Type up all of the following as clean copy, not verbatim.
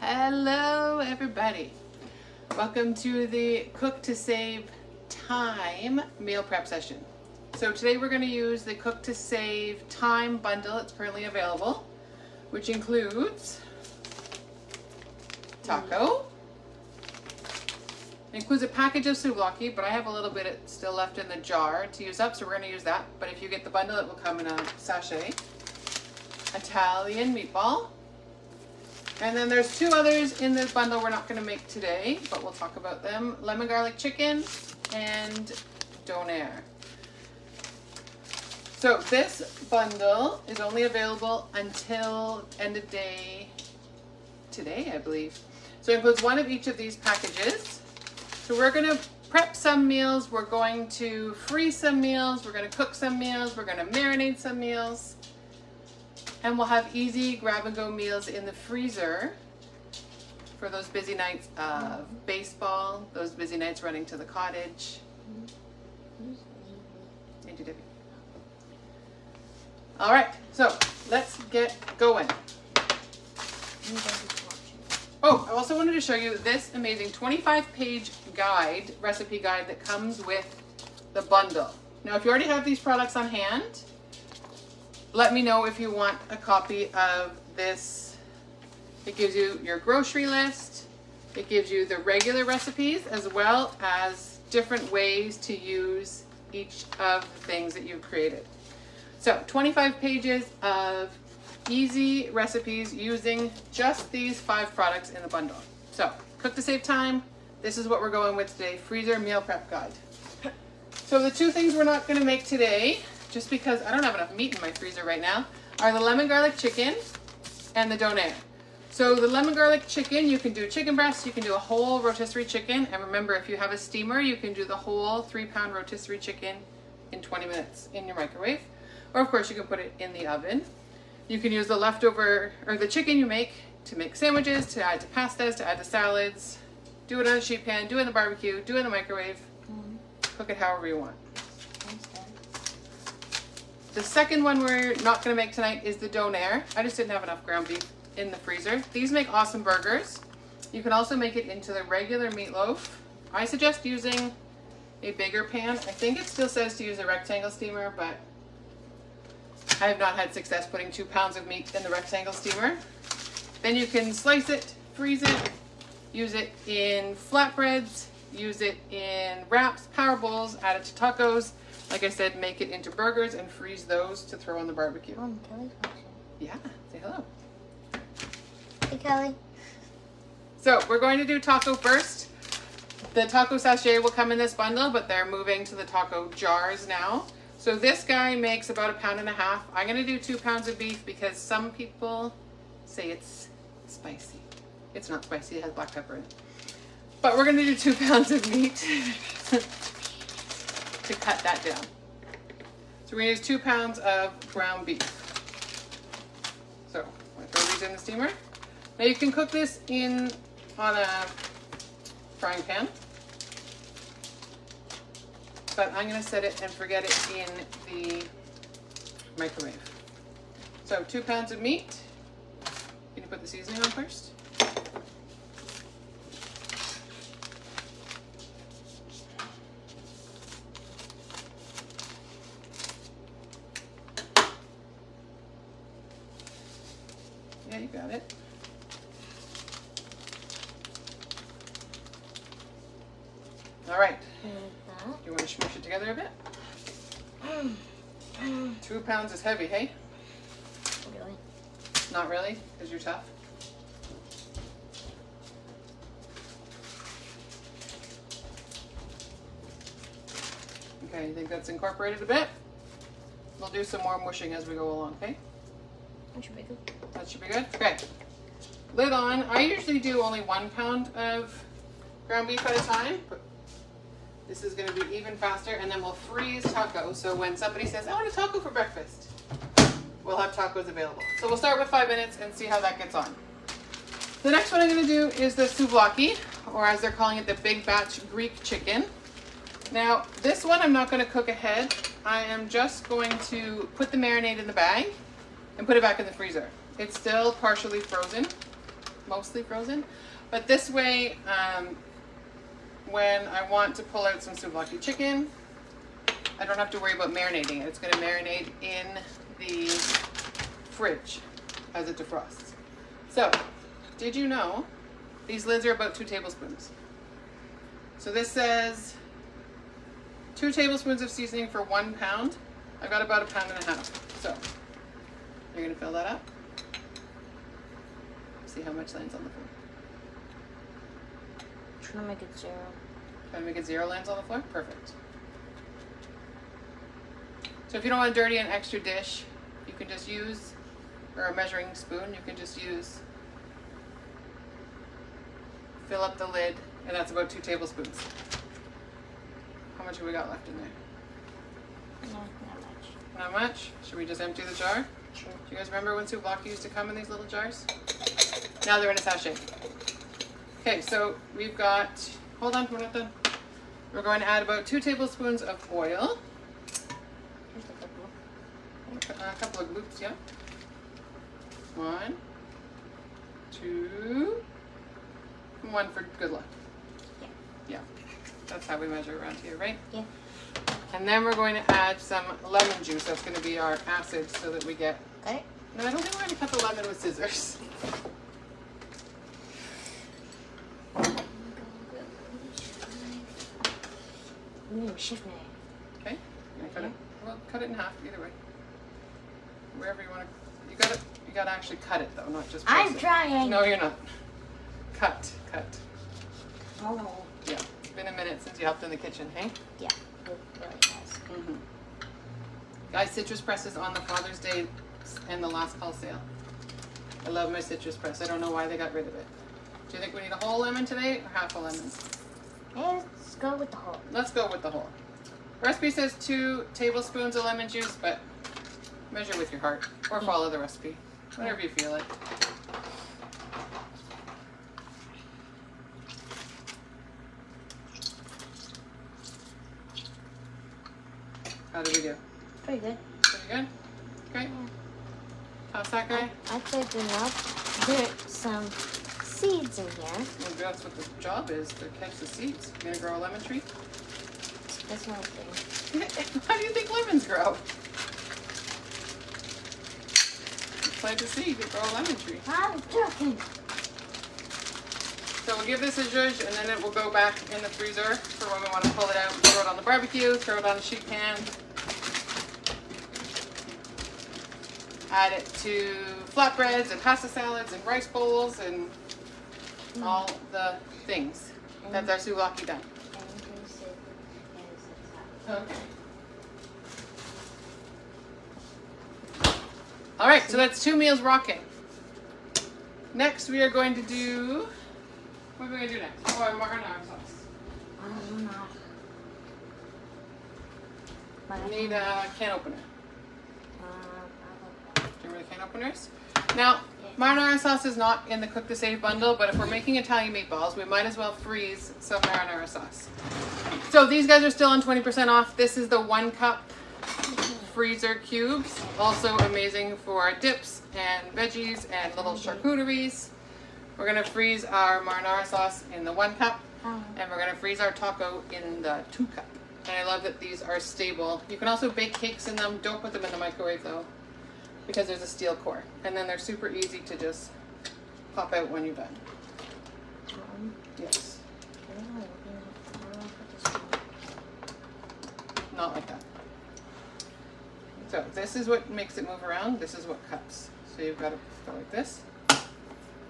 Hello everybody. Welcome to the Cook to Save Time meal prep session. So today we're going to use the Cook to Save Time bundle. It's currently available, which includes taco. It includes a package of souvlaki, but I have a little bit still left in the jar to use up, so we're going to use that. But if you get the bundle, it will come in a sachet. Italian meatball. And then there's two others in this bundle we're not going to make today, but we'll talk about them. Lemon garlic chicken and donair. So this bundle is only available until end of day today, I believe. So it includes one of each of these packages. So we're going to prep some meals, we're going to freeze some meals, we're going to cook some meals, we're going to marinate some meals. And we'll have easy grab-and-go meals in the freezer for those busy nights of baseball, those busy nights running to the cottage. Thank you, Debbie. All right, so let's get going. Oh, I also wanted to show you this amazing 25-page guide, recipe guide that comes with the bundle. Now, if you already have these products on hand, let me know if you want a copy of this. It gives you your grocery list. It gives you the regular recipes as well as different ways to use each of the things that you've created. So 25 pages of easy recipes using just these 5 products in the bundle. So Cook to Save Time. This is what we're going with today. Freezer meal prep guide. So the two things we're not going to make today, just because I don't have enough meat in my freezer right now, are the lemon garlic chicken and the donair. So the lemon garlic chicken, you can do chicken breast, you can do a whole rotisserie chicken, and remember, if you have a steamer, you can do the whole 3-pound rotisserie chicken in 20 minutes in your microwave. Or of course, you can put it in the oven. You can use the leftover, or the chicken you make to make sandwiches, to add to pastas, to add to salads. Do it on a sheet pan, do it in the barbecue, do it in the microwave. Cook it however you want. The second one we're not going to make tonight is the donair. I just didn't have enough ground beef in the freezer. These make awesome burgers. You can also make it into the regular meatloaf. I suggest using a bigger pan. I think it still says to use a rectangle steamer, but I have not had success putting 2 pounds of meat in the rectangle steamer. Then you can slice it, freeze it, use it in flatbreads, use it in wraps, power bowls, add it to tacos. Like I said, make it into burgers and freeze those to throw on the barbecue. Kelly's watching. Yeah, say hello. Hey, Kelly. So we're going to do taco first. The taco sachet will come in this bundle, but they're moving to the taco jars now. So this guy makes about 1.5 pounds. I'm going to do 2 pounds of beef because some people say it's spicy. It's not spicy, it has black pepper in it. But we're going to do 2 pounds of meat to cut that down. So we're going to use 2 pounds of ground beef. So I'm going to throw these in the steamer. Now you can cook this on a frying pan, but I'm going to set it and forget it in the microwave. So 2 pounds of meat. Can you put the seasoning on first? Yeah, you got it. All right. You want to smush it together a bit? 2 pounds is heavy, hey? Really? Not really, because you're tough. Okay, you think that's incorporated a bit? We'll do some more mushing as we go along, okay? That should be good. That should be good. Okay. Lid on. I usually do only 1 pound of ground beef at a time, but this is going to be even faster, and then we'll freeze tacos. So when somebody says, I want a taco for breakfast, we'll have tacos available. So we'll start with 5 minutes and see how that gets on. The next one I'm going to do is the souvlaki, or as they're calling it, the big batch Greek chicken. Now, this one I'm not going to cook ahead. I am just going to put the marinade in the bag and put it back in the freezer. It's still partially frozen. mostly frozen. But this way, when I want to pull out some souvlaki chicken, I don't have to worry about marinating it. It's going to marinate in the fridge as it defrosts. So, did you know these lids are about 2 tablespoons? So this says 2 tablespoons of seasoning for 1 pound. I've got about 1.5 pounds. So, you're going to fill that up. See how much lands on the floor. Trying to make it 0. Trying to make it 0 lands on the floor? Perfect. So if you don't want to dirty an extra dish, you can just use, or a measuring spoon, you can just use, fill up the lid, and that's about 2 tablespoons. How much have we got left in there? No, not much. Not much? Should we just empty the jar? Sure. Do you guys remember when souvlaki used to come in these little jars? Now they're in a sachet. Okay, so we've got, hold on, we're not done. We're going to add about 2 tablespoons of oil. Here's the couple. A couple of loops, yeah. 1, 2, 1 for good luck. Yeah. Yeah, that's how we measure around here, right? Yeah. And then we're going to add some lemon juice. That's going to be our acid so that we get... Got it? No, I don't think we're going to cut the lemon with scissors. Shift knife. Okay, you're gonna cut it. Well, cut it in half either way. Wherever you want to. You gotta actually cut it though, not just. I'm it. trying. No, you're not. Cut. Oh. Yeah, it's been a minute since you helped in the kitchen, hey? Yeah. Really fast. Mm-hmm. Guys, citrus press is on the Father's Day and the last call sale. I love my citrus press. I don't know why they got rid of it. Do you think we need a whole lemon today or half a lemon? Let's go with the whole. Let's go with the whole. Recipe says 2 tablespoons of lemon juice, but measure with your heart or follow the recipe, whatever you feel like. How did we do? Pretty good. Pretty good? Great. Toss that guy. I typed enough. There's some seeds in here. Well, that's what the job is, to catch the seeds. You gonna grow a lemon tree? That's not a thing. How do you think lemons grow? You plant a seed, you grow a lemon tree. I'm joking. So we'll give this a zhuzh and then it will go back in the freezer for when we want to pull it out, throw it on the barbecue, throw it on a sheet pan. Add it to flatbreads and pasta salads and rice bowls and all the things. That's our souvlaki done. Okay. All right, so that's 2 meals rocking. Next, we are going to do. What are we going to do next? Oh, our marinara sauce. We need a can opener. Do you remember the can openers? Now, marinara sauce is not in the Cook to Save bundle, but if we're making Italian meatballs, we might as well freeze some marinara sauce. So these guys are still on 20% off. This is the 1 cup freezer cubes. Also amazing for dips and veggies and little charcuteries. We're gonna freeze our marinara sauce in the 1 cup, and we're gonna freeze our taco in the 2 cup. And I love that these are stable. You can also bake cakes in them. Don't put them in the microwave though, because there's a steel core. And then they're super easy to just pop out when you're done. Yes. Not like that. So this is what makes it move around. This is what cups. So you've got to go like this.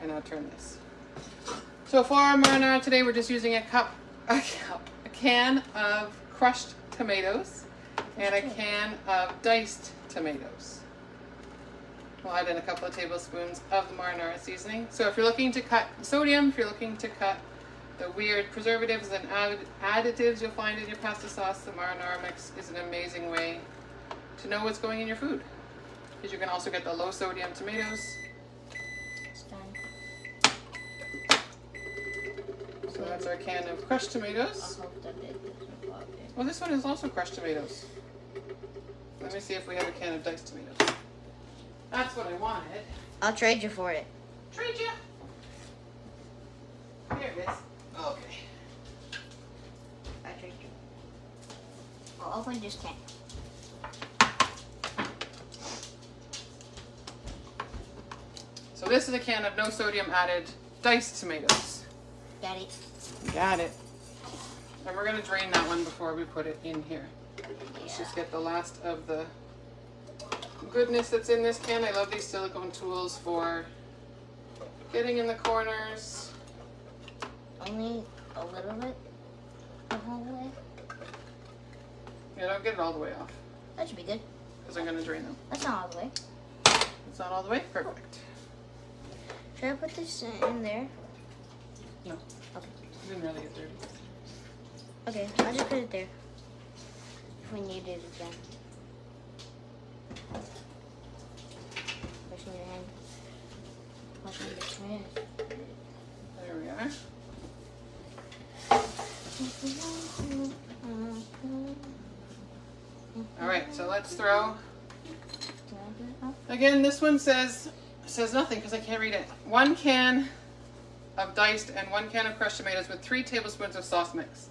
And I'll turn this. So for our marinara today, we're just using a can of crushed tomatoes and a can of diced tomatoes. We'll add in a couple of tablespoons of the marinara seasoning. So if you're looking to cut sodium, if you're looking to cut the weird preservatives and additives you'll find in your pasta sauce, the marinara mix is an amazing way to know what's going in your food. Because you can also get the low sodium tomatoes. It's done. So that's our can of crushed tomatoes. I hope that it doesn't pop in. Well, this one is also crushed tomatoes. Let me see if we have a can of diced tomatoes. That's what I wanted. I'll trade you for it. Trade you. it is. Okay. I tricked you. I'll open this can. So this is a can of no sodium added diced tomatoes. Got it. Got it. And we're going to drain that one before we put it in here. Let's just get the last of the goodness that's in this can. I love these silicone tools for getting in the corners. Only a little bit the whole way. Yeah, don't get it all the way off That should be good. because I'm going to drain them. That's not all the way. It's not all the way? Perfect. Should I put this in there? No. Okay. You didn't really get dirty. Okay, I'll just put it there. If we need it again. Washing your hand. Washing the trash. There we are. All right, so let's throw. Again, this one says nothing because I can't read it. 1 can of diced and 1 can of crushed tomatoes with 3 tablespoons of sauce mix.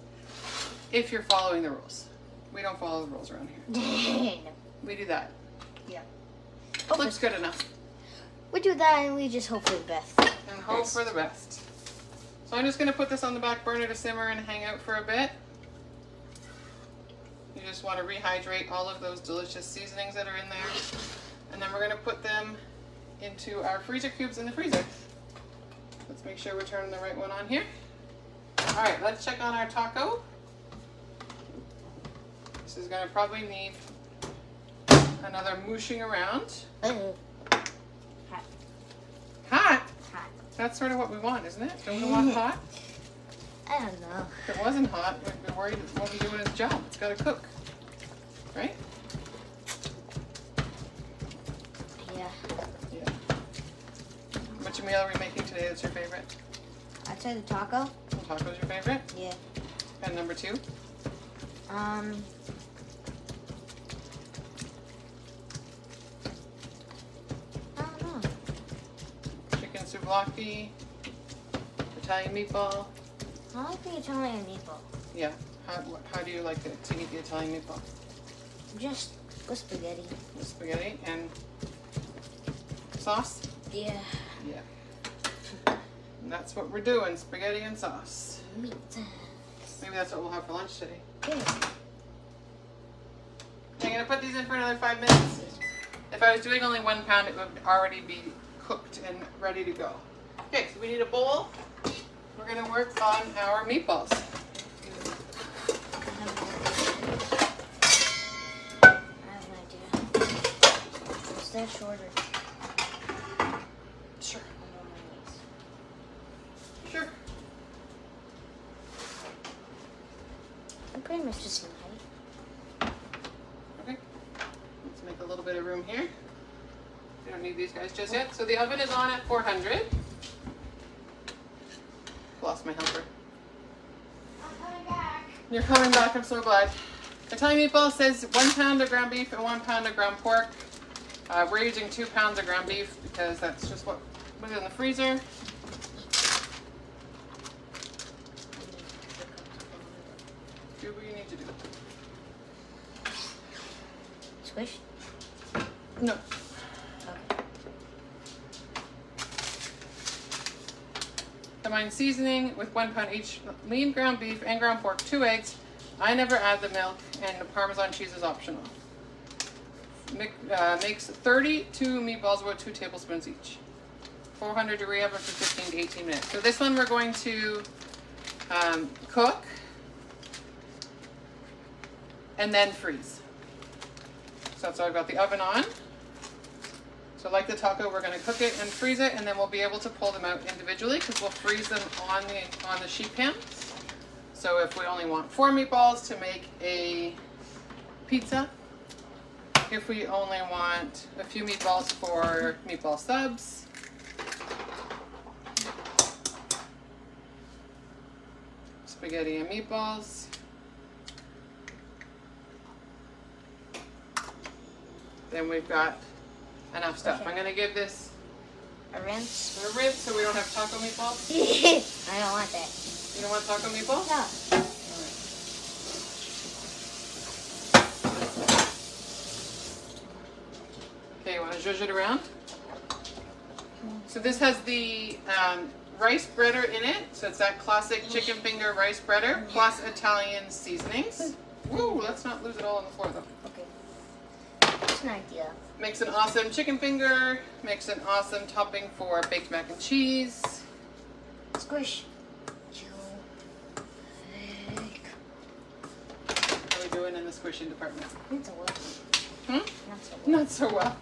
If you're following the rules. We don't follow the rules around here. We do that. Yeah. Looks good enough. We do that and we just hope for the best. And hope for the best. So I'm just going to put this on the back burner to simmer and hang out for a bit. You just want to rehydrate all of those delicious seasonings that are in there. And then we're going to put them into our freezer cubes in the freezer. Let's make sure we're turning the right one on here. All right, let's check on our taco. This is going to probably need another mooshing around. Hot. Hot? Hot. That's sort of what we want, isn't it? Don't we want hot? I don't know. If it wasn't hot, we'd be worried it wasn't doing its job. It's got to cook, right? Yeah. Yeah. Which meal are we making today that's your favorite? I'd say the taco. The taco's your favorite? Yeah. And number 2? I don't know. Chicken souvlaki, Italian meatball. I like the Italian meatball. Yeah. How do you like to eat the Italian meatball? Just with spaghetti. With spaghetti and sauce? Yeah. Yeah. And that's what we're doing, spaghetti and sauce. Meat. Maybe that's what we'll have for lunch today. Yeah. I'm going to put these in for another 5 minutes. If I was doing only 1 pound, it would already be cooked and ready to go. Okay, so we need a bowl. We're going to work on our meatballs. I have an idea. Instead shorter. Sure. I know my knees. Sure. I'm pretty much just in height. Okay. Let's make a little bit of room here. We don't need these guys just yet. So the oven is on at 400. Lost my helper. I'm coming back. You're coming back, I'm so glad. Italian meatball says 1 pound of ground beef and 1 pound of ground pork. We're using 2 pounds of ground beef because that's just what was in the freezer. Do what you need to do. Squish? No. Okay. Combine seasoning with 1 pound each lean ground beef and ground pork, 2 eggs. I never add the milk, and the Parmesan cheese is optional. Makes 32 meatballs, about 2 tablespoons each. 400 degree oven for 15 to 18 minutes. So this one we're going to cook and then freeze. So that's why I've got the oven on. So like the taco, we're going to cook it and freeze it, and then we'll be able to pull them out individually because we'll freeze them on the sheet pan. So if we only want 4 meatballs to make a pizza, if we only want a few meatballs for meatball subs, spaghetti and meatballs, then we've got enough stuff. Okay. I'm going to give this A rinse. A rinse so we don't have taco meatballs? I don't want that. You don't want taco meatballs? No. Okay, you want to zhuzh it around? So this has the rice breader in it. So it's that classic chicken finger rice breader plus Italian seasonings. Woo, let's not lose it all on the floor though. Okay. That's an idea. Makes an awesome chicken finger. Makes an awesome topping for baked mac and cheese. Squish. How are we doing in the squishing department? Not so well. Hmm? Not so well. Not so well.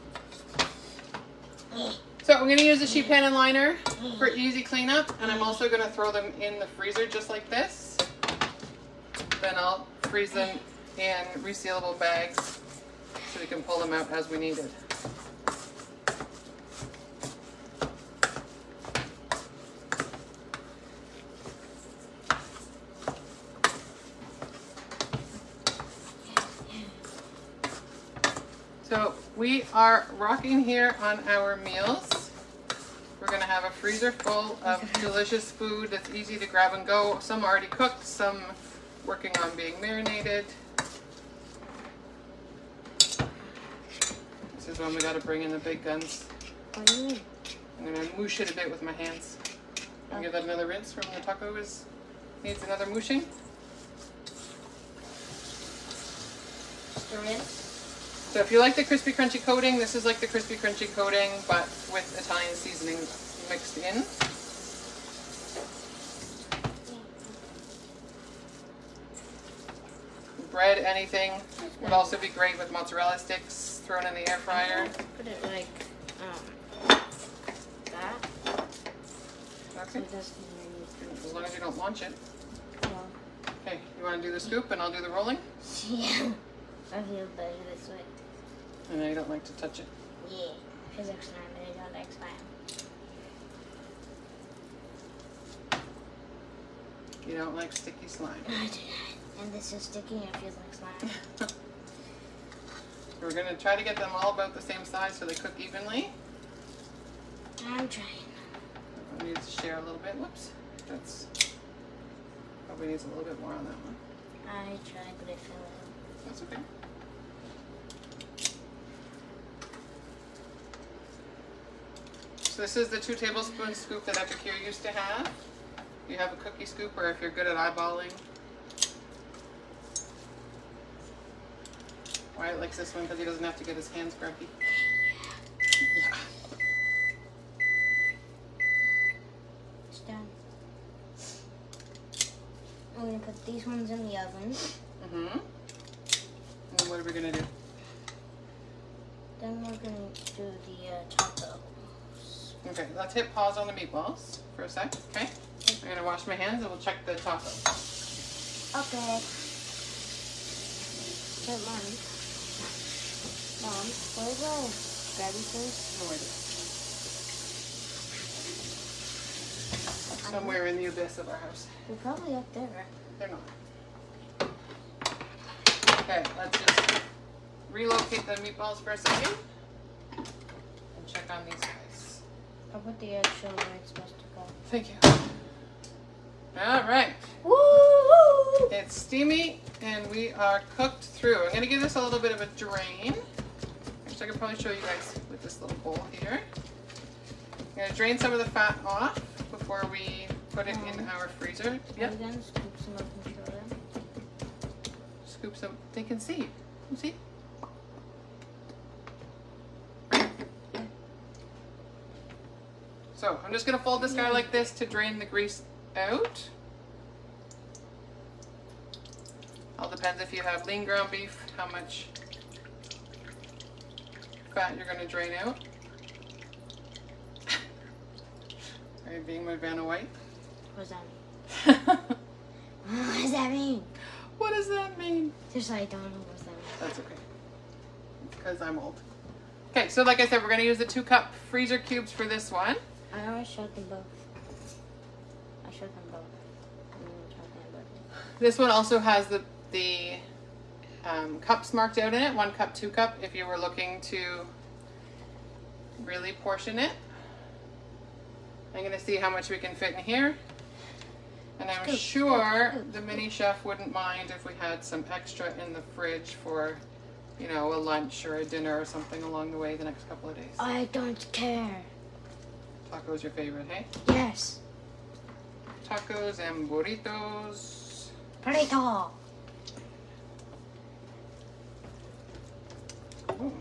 So I'm going to use a sheet pan and liner for easy cleanup, and I'm also going to throw them in the freezer just like this. Then I'll freeze them in resealable bags so we can pull them out as we need it. So we are rocking here on our meals. We're gonna have a freezer full of delicious food that's easy to grab and go. Some already cooked, some working on being marinated. This is when we gotta bring in the big guns. What do you mean? I'm gonna moosh it a bit with my hands. And give that another rinse from the taco needs another mooshing. The rinse? So if you like the crispy crunchy coating, this is like the crispy crunchy coating, but with Italian seasoning mixed in. Bread, anything, would also be great with mozzarella sticks thrown in the air fryer. Put it like that. So Okay, it doesn't as long as you don't launch it. well, Okay, you want to do the scoop and I'll do the rolling? yeah. I feel better this way. I know you don't like to touch it. Yeah. Physics and I don't like slime. You don't like sticky slime. I do not. And this is sticky and it feels like slime. We're going to try to get them all about the same size so they cook evenly. I'm trying. We need to share a little bit. Whoops. That's probably needs a little bit more on that one. I tried, but it fell out. That's okay. So this is the 2 tablespoon scoop that Epicure used to have. You have a cookie scoop, or if you're good at eyeballing. Wyatt likes this one because he doesn't have to get his hands grumpy. Yeah. It's done. I'm going to put these ones in the oven. Mm-hmm. And what are we going to do? Then we're going to do the tacos. Okay, let's hit pause on the meatballs for a sec, okay? I'm going to wash my hands and we'll check the taco. Okay. Wait, Mom, where's the gravy first? No idea. Somewhere in the abyss of our house. They're probably up there. They're not. Okay, let's just relocate the meatballs for a second and check on these guys. I'll put the extra where it's supposed to go. Thank you. All right. Woo! It's steamy and we are cooked through. I'm going to give this a little bit of a drain. Actually, I can probably show you guys with this little bowl here. I'm going to drain some of the fat off before we put it in our freezer. Yep. Again, scoop some up and show them. Scoop some. They can see. You see? So I'm just going to fold this guy like this to drain the grease out. All depends if you have lean ground beef, how much fat you're going to drain out. Are you being my Vanna White? What does that mean? What does that mean? What does that mean? Just I don't know what that means. That's okay. It's because I'm old. Okay, so like I said, we're going to use the 2-cup freezer cubes for this one. I always showed them both. I showed them both. This one also has the cups marked out in it, 1 cup, 2 cup, if you were looking to really portion it. I'm gonna see how much we can fit in here. And I'm sure the mini chef wouldn't mind if we had some extra in the fridge for, you know, a lunch or a dinner or something along the way the next couple of days. I don't care. Tacos your favorite, hey? Yes. Tacos and burritos. Burrito. Ooh.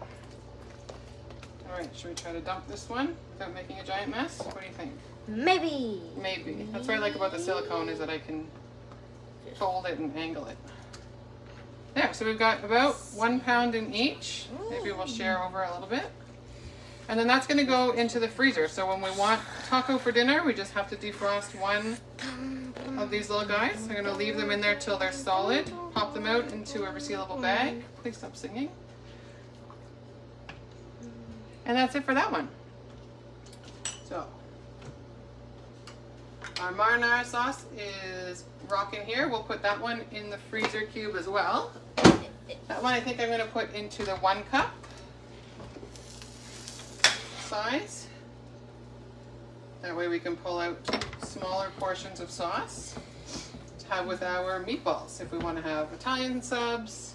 All right, should we try to dump this one without making a giant mess? What do you think? Maybe. Maybe. That's what I like about the silicone is that I can fold it and angle it. There, so we've got about 1 pound in each. Maybe we'll share over a little bit. And then that's gonna go into the freezer. So when we want taco for dinner, we just have to defrost one of these little guys. I'm gonna leave them in there till they're solid, pop them out into a resealable bag. Please stop singing. And that's it for that one. So, our marinara sauce is rocking here. We'll put that one in the freezer cube as well. That one I think I'm going to put into the 1 cup size. That way we can pull out smaller portions of sauce to have with our meatballs. If we want to have Italian subs,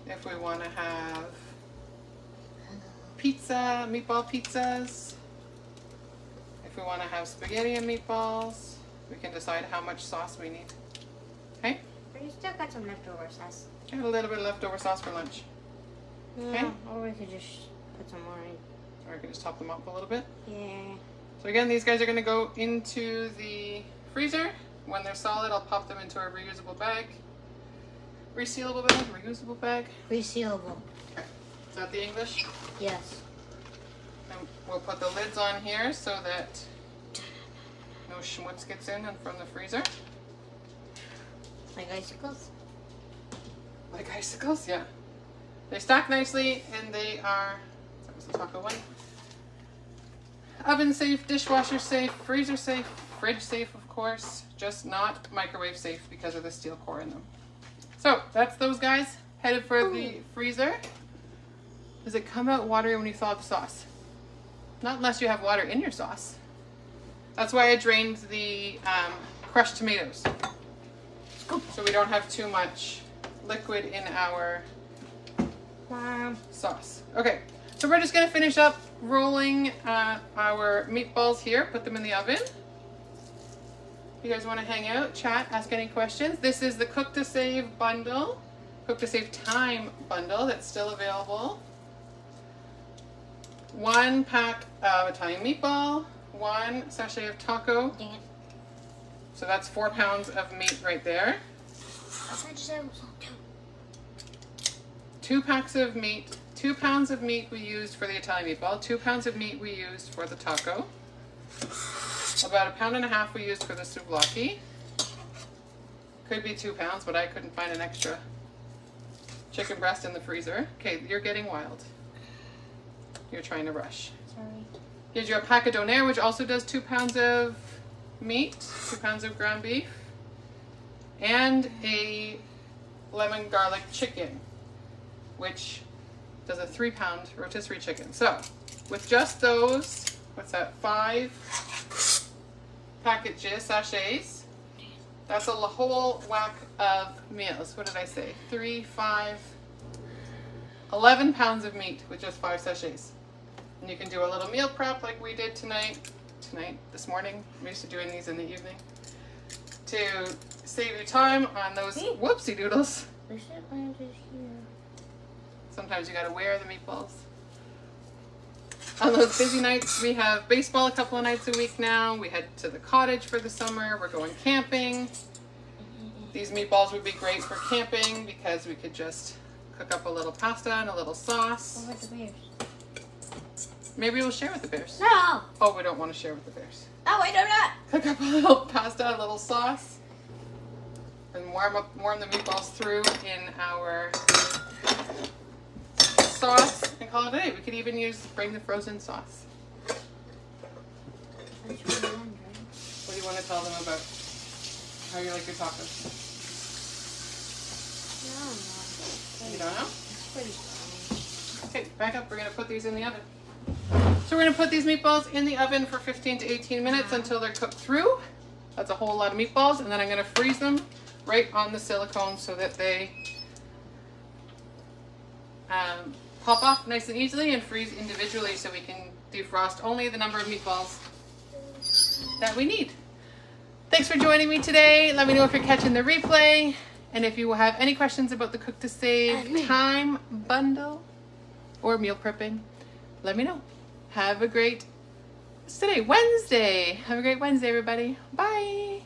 if we want to have pizza, meatball pizzas. If we want to have spaghetti and meatballs, we can decide how much sauce we need. Okay? But you still got some leftover sauce. Got a little bit of leftover sauce for lunch. Okay? Yeah, or we could just put some more in. Or we can just top them up a little bit. Yeah. So again, these guys are going to go into the freezer. When they're solid, I'll pop them into a reusable bag. Resealable bag? Reusable bag? Resealable. Okay. Is that the English? Yes. And we'll put the lids on here so that no schmutz gets in and from the freezer. Like icicles? Like icicles, yeah. They stack nicely and they are, that was the taco one. Oven safe, dishwasher safe, freezer safe, fridge safe of course, just not microwave safe because of the steel core in them. So that's those guys headed for the freezer. Does it come out watery when you thaw the sauce? Not unless you have water in your sauce. That's why I drained the crushed tomatoes. So we don't have too much liquid in our sauce. Okay, so we're just gonna finish up rolling our meatballs here, put them in the oven. You guys wanna hang out, chat, ask any questions? This is the Cook to Save bundle, Cook to Save Time bundle that's still available. 1 pack of Italian meatball, 1 sachet of taco. Dang it. So that's 4 pounds of meat right there. I thought you said it was 2. 2 packs of meat, 2 pounds of meat we used for the Italian meatball, 2 pounds of meat we used for the taco. About 1.5 pounds we used for the souvlaki. Could be 2 pounds, but I couldn't find an extra chicken breast in the freezer. Okay, you're getting wild. You're trying to rush. Sorry. Gives you a pack of donair, which also does 2 pounds of meat, 2 pounds of ground beef, and a lemon garlic chicken, which does a 3 pound rotisserie chicken. So with just those, what's that, 5 packages, sachets, that's a whole whack of meals. What did I say? 3, 5, 11 pounds of meat with just 5 sachets. And you can do a little meal prep like we did this morning. I'm used to doing these in the evening. To save you time on those whoopsie doodles. We should land it here. Sometimes you gotta wear the meatballs. On those busy nights, we have baseball a couple of nights a week now. We head to the cottage for the summer. We're going camping. These meatballs would be great for camping because we could just cook up a little pasta and a little sauce. What about the bears? Maybe we'll share with the bears. No! Oh, we don't want to share with the bears. No, I do not! Cook up a little pasta, a little sauce, and warm the meatballs through in our sauce and call it a day. We could even bring the frozen sauce. What do you want to tell them about how you like your tacos? No, You don't know? it's pretty strong. Okay, back up. We're going to put these in the oven. So we're gonna put these meatballs in the oven for 15 to 18 minutes until they're cooked through. That's a whole lot of meatballs. And then I'm gonna freeze them right on the silicone so that they pop off nice and easily and freeze individually so we can defrost only the number of meatballs that we need. Thanks for joining me today. Let me know if you're catching the replay. And if you have any questions about the Cook to Save Time bundle or meal prepping, let me know. Have a great, it's today, Wednesday. Have a great Wednesday, everybody. Bye.